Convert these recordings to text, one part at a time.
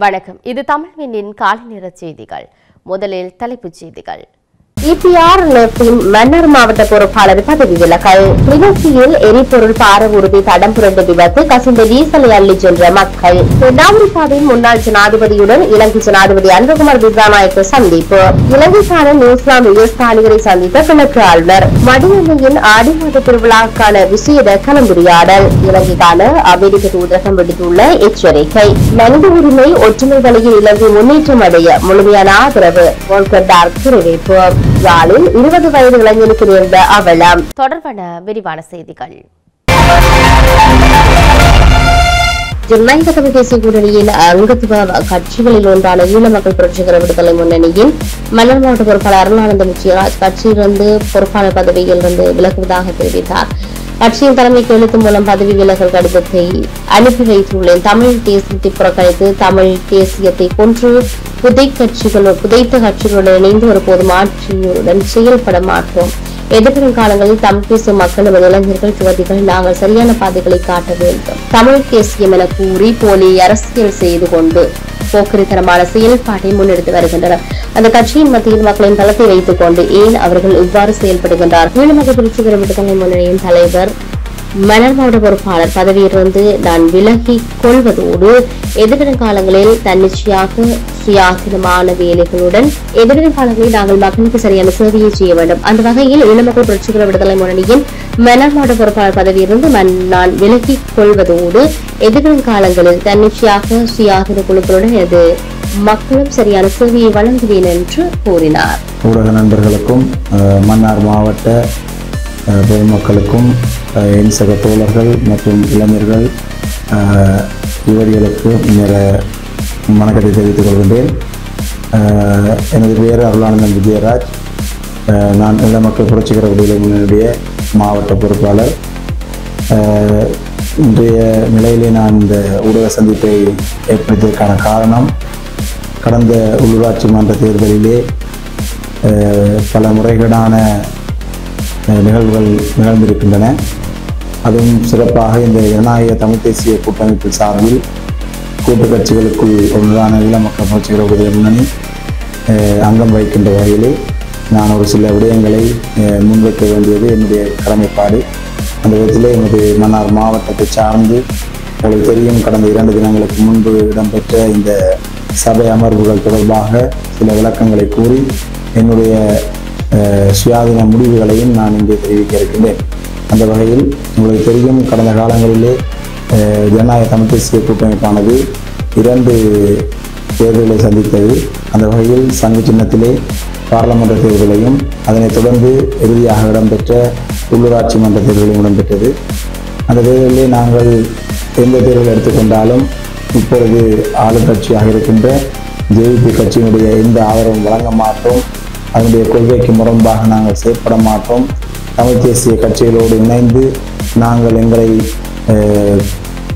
வணக்கம். இது தமிழ்வினின் காலை நேர செய்திகள். முதலில் தலைப்புச் செய்திகள். EPR லெப்டின் மன்னார் மாவட்ட பொறுப்பாளர் பதவி விலகல். கிளிநொச்சியில் எரிபொருள் பாரவூர்தி தடம் புரண்டு விபத்து, கசிந்த டீசலை அள்ளி சென்ற மக்கள். தென்னாப்பிரிக்காவின் முன்னாள் ஜனாதிபதியுடன் இலங்கை ஜனாதிபதி அன்புகுமார் திசாநாயக்க சந்திப்பு. இலங்கைக்கான நியூசிலாந்து உயர்ஸ்தானிகரை சந்தித்த கிழக்கு ஆளுநர். மடியன்னையின் ஆடி மாத திருவிழாக்கான விசேட கலந்துரையாடல். இலங்கைக்கான அமெரிக்க தூதரகம் விடுத்துள்ள எச்சரிக்கை. மனித உரிமை ஒற்றுமை வழியில் இலங்கை முன்னேற்றம் அடைய முழுமையான ஆதரவு. வோல்கர் டார்க் தெரிவிப்பு. யாழில் 20 வயது இளைஞனுக்கு நேர்ந்த அவலம். தொடர்பான விரிவான செய்திகள். ஜனநாயக தமிழ் தேசிய கூட்டணியின் அங்கத்துவ கட்சிகளில் ஒன்றான ஈழ மக்கள் புரட்சிகர விடுதலை முன்னணியின் மன்னார் மாவட்ட பொறுப்பாளர் அருணானந்த முச்சியராஜ் கட்சியிலிருந்து பொறுப்பாளர் பதவியிலிருந்து விலகுவதாக தெரிவித்தார். கட்சியின் தலைமைக்கு எழுத்து மூலம் பதவி விலகல் கடிதத்தை அனுப்பி வைத்துள்ளேன். தமிழ் தேசியத்தை புறக்கணித்து தமிழ் தேசியத்தை கொன்று புதைத்த கட்சிகளுடன் இணைந்து ஒருபோதும் ஆட்சியுடன் செயல்பட மாட்டோம். எதிர்வரும் காலங்களில் தமிழ் பேசும் மக்கள் நமது இளைஞர்கள் யுவதிகள் நாங்கள் சரியான பாதைகளை காட்ட வேண்டும். தமிழ் தேசியம் என கூறி போலி அரசியல் செய்து கொண்டு போக்கிரித்தனமான செயல்பாட்டை முன்னெடுத்து வருகின்றனர். அந்த கட்சியின் மத்தியில் மக்களின் தளத்தை வைத்துக் கொண்டு ஏன் அவர்கள் இவ்வாறு செயல்படுகின்றார்? ஈழ மக்கள் புரட்சிகர விடுதலை முன்னணியின் தலைவர் மன்னார் மாவட்ட பொறுப்பாளர் பதவியிலிருந்து நான் விலகிக் கொள்வதோடு எதிர்வரும் காலங்களில் தன்னிச்சையாக சுயாதீனமான வேலைகளுடன் எதிர்வரும் காலங்களில் நாங்கள் மக்களுக்கு சரியான சேவையை செய்ய வேண்டும். அந்த வகையில் ஈழ மக்கள் புரட்சிகர விடுதலை முன்னணியின் மன்னார் மாவட்ட பொறுப்பாளர் பதவியிலிருந்து நான் விலகிக் கொள்வதோடு எதிர்வரும் காலங்களில் தன்னிச்சையாக சுயாதீன குழுக்களுடன் எனது மக்களும் சரியான சேவையை வழங்குவேன் என்று கூறினார். ஊடக நண்பர்களுக்கும் மன்னார் மாவட்ட பொதுமக்களுக்கும் என் சக தோழர்கள் மற்றும் இளைஞர்கள் யுவதிகளுக்கு வணக்கத்தை தெரிவித்துக் கொள்கின்றேன். எனது பெயர் அருளானந்தன் விஜயராஜ். நான் ஈழ மக்கள் புரட்சிகர விடுதலை முன்னணியுடைய மாவட்ட பொறுப்பாளர். இன்றைய நிலையிலே நான் இந்த ஊடக சந்திப்பை ஏற்படுத்தியதற்கான காரணம், கடந்த உள்ளூராட்சி மன்ற தேர்தலிலே பல முறைகேடான நிகழ்வுகள் நிகழ்ந்திருக்கின்றன. அதுவும் சிறப்பாக இந்த ஜனநாயக தமிழ் தேசிய கூட்டமைப்பின் சார்பில் கூட்டு கட்சிகளுக்குள் ஒன்றான ஈழ மக்கள் புரட்சிகர விடுதலை முன்னணி அங்கம் வகிக்கின்ற வகையிலே நான் ஒரு சில விடயங்களை முன்வைக்க வேண்டியது என்னுடைய கடமைப்பாடு. அந்த விதத்திலே எனது மன்னார் மாவட்டத்தை சார்ந்து உங்களுக்கு தெரியும், கடந்த 2 தினங்களுக்கு முன்பு இடம்பெற்ற இந்த சபை அமர்வுகள் தொடர்பாக சில விளக்கங்களை கூறி என்னுடைய சுயாதீன முடிவுகளையும் நான் இங்கே தெரிவிக்க இருக்கின்றேன். அந்த வகையில் உங்களுக்கு தெரியும், கடந்த காலங்களிலே ஜனநாயக தமிழ் தேசிய கூட்டமைப்பானது 2 தேர்தல்களை சந்தித்தது. அந்த வகையில் சங்கு சின்னத்திலே பாராளுமன்ற தேர்தலையும் அதனைத் தொடர்ந்து இறுதியாக இடம்பெற்ற உள்ளூராட்சி மன்ற தேர்தலையும் இடம்பெற்றது. அந்த தேர்தலிலே நாங்கள் எந்த தேர்தல் எடுத்துக்கொண்டாலும் இப்பொழுது ஆளுங்கட்சியாக இருக்கின்ற JVP கட்சியினுடைய எந்த ஆதரவும் வழங்க மாட்டோம். அதனுடைய கொள்கைக்கு முரண்பாக நாங்கள் செயற்பட மாட்டோம். தமிழ் தேசிய கட்சிகளோடு இணைந்து நாங்கள் எங்களை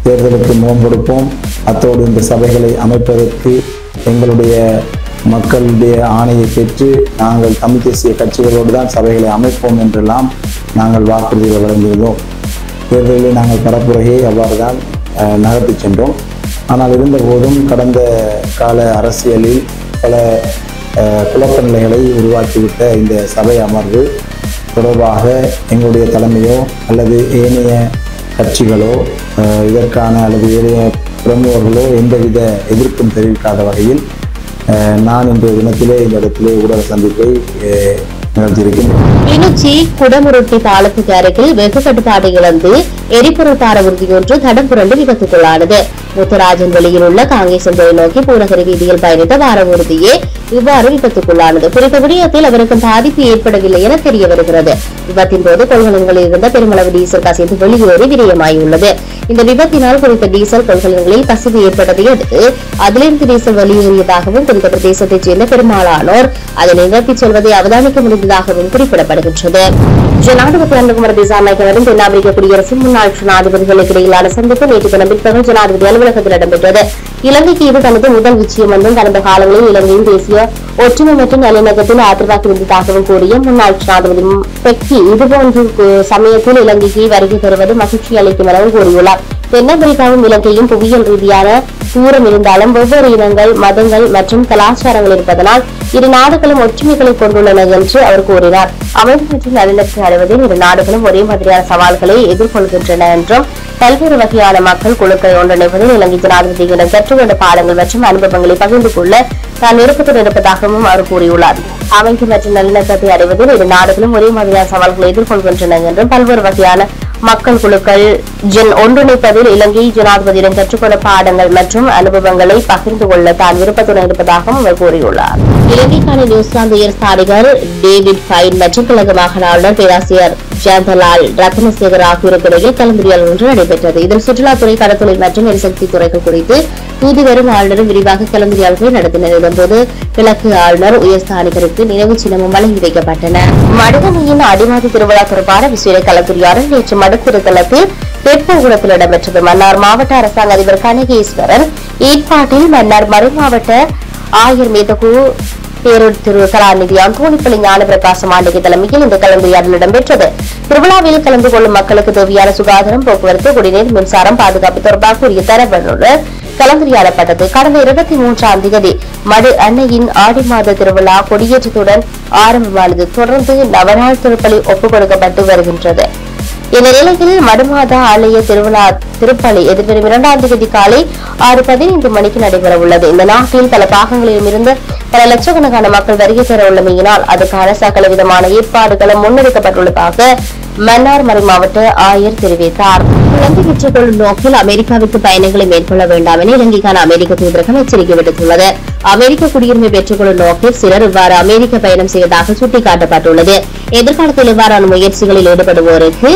தேர்தலுக்கு முகம் கொடுப்போம். அத்தோடு இந்த சபைகளை அமைப்பதற்கு எங்களுடைய மக்களுடைய ஆணையை பெற்று நாங்கள் தமிழ் தேசிய கட்சிகளோடு தான் சபைகளை அமைப்போம் என்றெல்லாம் நாங்கள் வாக்குறுதிகளை வழங்கியிருந்தோம். தேர்தலில் நாங்கள் பரப்புரையை அவ்வாறு தான் நகர்த்தி சென்றோம். ஆனால் இருந்தபோதும் கடந்த கால அரசியலில் பல குழப்ப நிலைகளை உருவாக்கிவிட்ட இந்த சபை அமர்வு தொடர்பாக எங்களுடைய தலைமையோ அல்லது ஏனைய கட்சிகளோ இதற்கான அல்லது ஏனைய பிரமுகர்களோ எந்தவித எதிர்ப்பும் தெரிவிக்காத வகையில் நான் இன்றைய தினத்திலே இந்த இடத்திலே ஊடக சந்திப்பை கிளிநொச்சி குடமுருட்டி பாலத்துக்கு அருகில் வெகு கட்டுப்பாட்டை இழந்து எரிபொருள் பாரவூர்தி ஒன்று தடம் புரண்டு விபத்துக்குள்ளானது. முத்துராஜன் வெளியில் உள்ள காங்கேசன்புரை நோக்கி பூநகரி வீதியில் பயணித்த பாரவூர்தியே இவ்வாறு விபத்துக்குள்ளானது. குறித்த விடயத்தில் அவருக்கும் பாதிப்பு ஏற்படவில்லை என தெரிய வருகிறது. விபத்தின் போது கொள்கலன்களில் இருந்த பெருமளவு டீசல் கசிந்து வெளியேறி விரயமாயுள்ளது. இந்த விபத்தினால் குறித்த டீசல் கொள்கலன்களில் கசிவு ஏற்பட்டதை அடுத்து அதிலிருந்து டீசல் வெளியேறியதாகவும் குறித்த பிரதேசத்தைச் சேர்ந்த பெரும்பாலானோர் அதை நிகழ்த்திச் செல்வதை அவதானிக்க முடிந்ததாகவும் குறிப்பிடப்படுகின்றது. ஜனாதிபதி அன்புகுமார் திசாநாயக்கவிடம் தென்னாப்பிரிக்க குடியரசின் முன்னாள் ஜனாதிபதிகளுக்கு இடையிலான சந்திப்பு நேற்று தினம் பிற்பகல் ஜனாதிபதி அலுவலகத்தில் இடம்பெற்றது. இலங்கைக்கு இது தனது முதல் விஜயம் என்றும் கடந்த காலங்களில் இலங்கையின் தேசிய ஒற்றுமை மற்றும் நல்லிணக்கத்தில் ஆதரவாக இருந்ததாகவும் கூறிய முன்னாள் ஜனாதிபதி பெக்கி இதுபோன்ற சமயத்தில் இலங்கைக்கு வருகை தருவது மகிழ்ச்சி அளிக்கும் எனவும் கூறியுள்ளார். தென்னாப்பிரிக்காவும் இலங்கையும் புவியியல் ரீதியான தூரம் இருந்தாலும் வெவ்வேறு இனங்கள், மதங்கள் மற்றும் கலாச்சாரங்கள் இருப்பதனால் இரு நாடுகளும் ஒற்றுமைகளை கொண்டுள்ளன என்று அவர் கூறினார். அமைதி மற்றும் நல்லிணக்கத்தை அடைவதில் இரு நாடுகளும் ஒரே மாதிரியான சவால்களை எதிர்கொள்கின்றன என்றும் பல்வேறு வகையான மக்கள் குழுக்களை ஒன்றிணைப்பதில் இலங்கை ஜனாதிபதியிடம் கற்றுக்கொண்ட பாடங்கள் மற்றும் அனுபவங்களை பகிர்ந்து கொள்ள தான் விருப்பத்துடன் இருப்பதாகவும் அவர் கூறியுள்ளார். அமைதி மற்றும் நல்லிணக்கத்தை அடைவதில் இரு நாடுகளும் ஒரே மாதிரியான சவால்களை எதிர்கொள்கின்றன என்றும் பல்வேறு வகையான மக்கள் குழுக்கள் ஒன்றிணைப்பதில் இலங்கை ஜனாதிபதியிடம் கற்றுக்கொண்ட பாடங்கள் மற்றும் அனுபவங்களை பகிர்ந்து கொள்ள தான் விருப்பத்துடன் இருப்பதாகவும் அவர் கூறியுள்ளார். இலங்கைக்கான நியூசிலாந்து உயர்ஸ்தானிகர் டேவிட் ஃபைன் மற்றும் கிழக்கு மாகாண ஆளுநர் பேராசிரியர் ஜெயந்தலால் ரத்னசேகர் ஆகியோருக்கு இடையில் கலந்துரையாடல் ஒன்று நடைபெற்றது. இதில் சுற்றுலாத்துறை, கடற்தொழில் மற்றும் எரிசக்தி துறைகள் குறித்து தூதுவரும் ஆளுநரும் விரிவாக கலந்துரையாடல்களை நடத்தினர். இதன்போது கிழக்கு ஆளுநர் உயர்ஸ்தானிகருக்கு நினைவு சின்னமும் வழங்கி வைக்கப்பட்டன. மடுகமையின் அடிமாதி திருவிழா தொடர்பான விசேட கலந்துரையாடல் நேற்று மடுத்திருத்தலத்தில் தெப்பகுளத்தில் இடம்பெற்றது. மன்னார் மாவட்ட அரசாங்க அதிபர் கனகேஸ்வரன் ஏற்பாட்டில் மன்னார் மறைமாவட்ட ஆயர் மேதகு பேரூர் திரு கலாநிதி அங்கோணிப்பள்ளி ஞான பிரகாசம் ஆண்டிகை தலைமையில் இந்த கலந்துரையாடல் இடம்பெற்றது. திருவிழாவில் கலந்து கொள்ளும் மக்களுக்கு தேவையான சுகாதாரம், போக்குவரத்து, குடிநீர், மின்சாரம், பாதுகாப்பு தொடர்பாக உரிய தரவுகளுடன் கலந்துரையாடப்பட்டது. கடந்த 23ஆம் தேதி மடு அன்னையின் ஆடி மாத திருவிழா கொடியேற்றத்துடன் ஆரம்பமானது. தொடர்ந்து நவநாள் திருப்பலி ஒப்புக் கொடுக்கப்பட்டு வருகின்றது. இந்த நிலையில் மடுமாதா ஆலய திருப்பலி எதிர்வரும் 2ஆம் தேதி காலை 6:15 மணிக்கு நடைபெற உள்ளது. இந்த நாட்டில் பல பாகங்களிலும் இருந்து பல லட்சக்கணக்கான மக்கள் வருகை தர உள்ளமையினால் அதுக்கான சகல விதமான ஏற்பாடுகளும் முன்னெடுக்கப்பட்டுள்ளதாக மன்னார் மறைமாவட்ட ஆயர் தெரிவித்தார். குழந்தை பெற்றுக் கொள்ளும் நோக்கில் அமெரிக்காவிற்கு பயணங்களை மேற்கொள்ள வேண்டாம் என இலங்கைக்கான அமெரிக்க தூதரகம் எச்சரிக்கை விடுத்துள்ளது. அமெரிக்க குடியுரிமை பெற்றுக் கொள்ளும் நோக்கில் சிலர் இவ்வாறு அமெரிக்க பயணம் செய்வதாக சுட்டிக்காட்டப்பட்டுள்ளது. எதிர்காலத்தில் இவ்வாறான முயற்சிகளில் ஈடுபடுவோருக்கு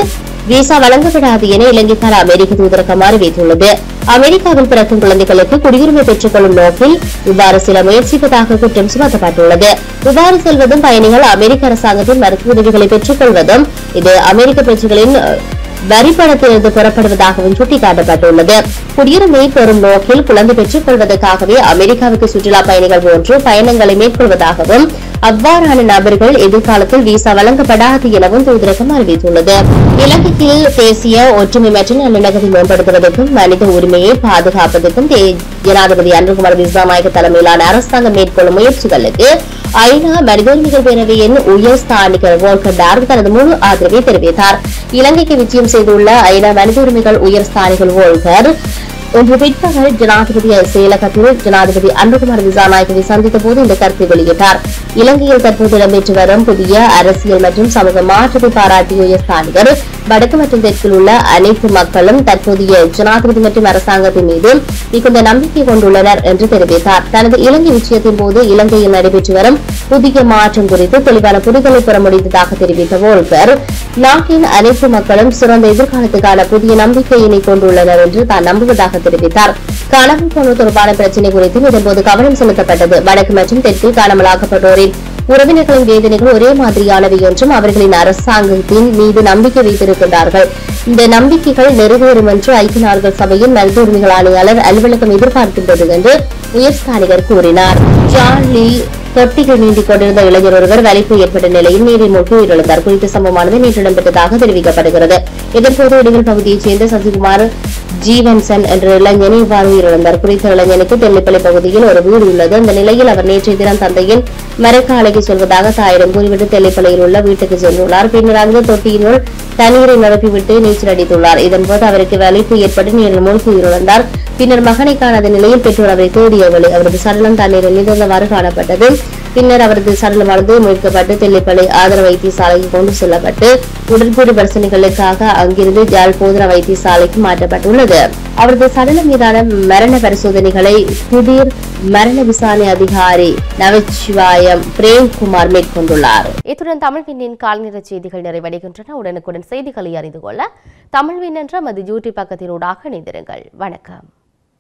விசா வழங்கப்படாது என இலங்கைக்கான அமெரிக்க தூதரகம் அறிவித்துள்ளது. அமெரிக்காவில் பிறக்கும் குழந்தைகளுக்கு குடியுரிமை பெற்றுக் கொள்ளும் நோக்கில் இவ்வாறு சில முயற்சிப்பதாக குற்றம் சுமத்தப்பட்டுள்ளது. இவ்வாறு செல்வதும் பயணிகள் அமெரிக்க அரசாங்கத்தின் மருத்துவ உதவிகளை பெற்றுக் கொள்வதும் இது அமெரிக்க பிரஜைகளின் வரிப்பணத்திலிருந்து பெறப்படுவதாகவும் சுட்டிக்காட்டப்பட்டுள்ளது. குடியுரிமை பெறும் நோக்கில் குழந்தை பெற்றுக் கொள்வதற்காகவே அமெரிக்காவுக்கு சுற்றுலா பயணிகள் போன்று பயணங்களை மேற்கொள்வதாகவும் அவ்வாறான நபர்கள் எதிர்காலத்தில் விசா வழங்கப்படாது எனவும் தூதரகம் அறிவித்துள்ளது. இலங்கையில் தேசிய ஒற்றுமை மற்றும் நல்லிணக்கத்தை மேம்படுத்துவதற்கும் மனித உரிமையை பாதுகாப்பதற்கும் ஜனாதிபதி அனுரகுமார திசாநாயக்க தலைமையிலான அரசாங்கம் மேற்கொள்ளும் முயற்சிகளுக்கு ஐநா மனித உரிமைகள் பேரவையின் உயர்ஸ்தானிகர் வோல்கர் டார்க் தனது முழு ஆதரவை தெரிவித்தார். இலங்கைக்கு விஜயம் செய்துள்ள ஐநா மனித உரிமைகள் உயர்ஸ்தானிகர் வோல்கர் இன்று பிற்பகல் ஜனாதிபதி செயலகத்தில் ஜனாதிபதி அனுரகுமார திசாநாயக்கவை சந்தித்த போது இந்த கருத்தை வெளியிட்டார். இலங்கையில் தற்போது இடம்பெற்று வரும் புதிய அரசியல் மற்றும் சமூக மாற்றத்தை பாராட்டிய உயர்ஸ்தானிகர் வடக்கு மற்றும் தெற்கில் உள்ள அனைத்து மக்களும் தற்போதைய ஜனாதிபதி மற்றும் அரசாங்கத்தின் மீது மிகுந்த நம்பிக்கை கொண்டுள்ளனர் என்று தெரிவித்தார். தனது இலங்கை விஜயத்தின் போது இலங்கையில் நடைபெற்று வரும் புதிய மாற்றம் குறித்து தெளிவான புரிதலை பெற முடிந்ததாக தெரிவித்த வோல்கர், நாட்டின் அனைத்து மக்களும் சிறந்த எதிர்காலத்துக்கான புதிய நம்பிக்கையினை கொண்டுள்ளனர் என்று தான் நம்புவதாக தெரிவித்தார். காணாமல் போனோர் தொடர்பான பிரச்சினை குறித்தும் இதன்போது கவனம் செலுத்தப்பட்டது. வடக்கு மற்றும் தெற்கில் காணாமலாக்கப்பட்டோரின் உறவினர்களின் வேதனைகள் ஒரே மாதிரியானவை என்றும் அவர்களின் அரசாங்கத்தின் மீது நம்பிக்கை வைத்திருக்கின்றார்கள். இந்த நம்பிக்கைகள் நிறைவேறும் என்று ஐக்கிய நாடுகள் சபையின் மனித உரிமைகள் ஆணையாளர் அலுவலகம் எதிர்பார்க்கின்றது என்று உயர்ஸ்தானிகர் கூறினார். சார்லி தொட்டிகள் நீண்டிக் கொண்டிருந்த இளைஞர் ஒருவர் வலிப்பு ஏற்பட்ட நிலையில் நீரில் மூழ்கி உயிரிழந்தார். குறித்த சம்பவமானது நேற்று இடம்பெற்றதாக தெரிவிக்கப்படுகிறது. இதன்போது இடுகள் பகுதியைச் சேர்ந்த சசிகுமார் ஜீவன்சன் என்ற இளைஞனை இவ்வாறு உயிரிழந்தார். குறித்த இளைஞனுக்கு தெல்லிப்பள்ளி பகுதியில் ஒரு வீடு உள்ளது. இந்த நிலையில் அவர் நேற்றைய தினம் தந்தையின் மரக்காலைக்கு செல்வதாக தாயிடம் கூறிவிட்டு தெல்லிப்பள்ளியில் உள்ள வீட்டுக்கு சென்றுள்ளார். பின்னர் அங்கு தொட்டியினுள் தண்ணீரை நிரப்பிவிட்டு நீச்சல் அடித்துள்ளார். இதன்போது அவருக்கு வலிப்பு ஏற்பட்டு நீரில் மூழ்கி உயிரிழந்தார். பின்னர் மகனை காணாத நிலையில் பெற்றோர் அவரை தேடியவில்லை. அவரது சடலம் தண்ணீரில் நீந்தவாறு காணப்பட்டது. பின்னர் அவரது சடலமானது மீட்கப்பட்டு தெல்லிப்பள்ளி ஆதார வைத்தியசாலைக்கு கொண்டு செல்லப்பட்டு உடற்கூறு பரிசோதனைகளுக்காக அங்கிருந்து ஜாழ் போதனா வைத்தியசாலைக்கு மாற்றப்பட்டுள்ளது. அவரது சடலம் மீதான மரண பரிசோதனைகளை திடீர் மரண விசாரணை அதிகாரி நவச்சிவாயம் பிரேம்குமார் மேற்கொண்டுள்ளார். இத்துடன் தமிழ்வினின் கால்நிற செய்திகள் நிறைவடைகின்றன. உடனுக்குடன் செய்திகளை அறிந்து கொள்ள தமிழ்வின் என்ற மது யூடியூப் பக்கத்தினூடாக இணைந்திருங்கள். வணக்கம்.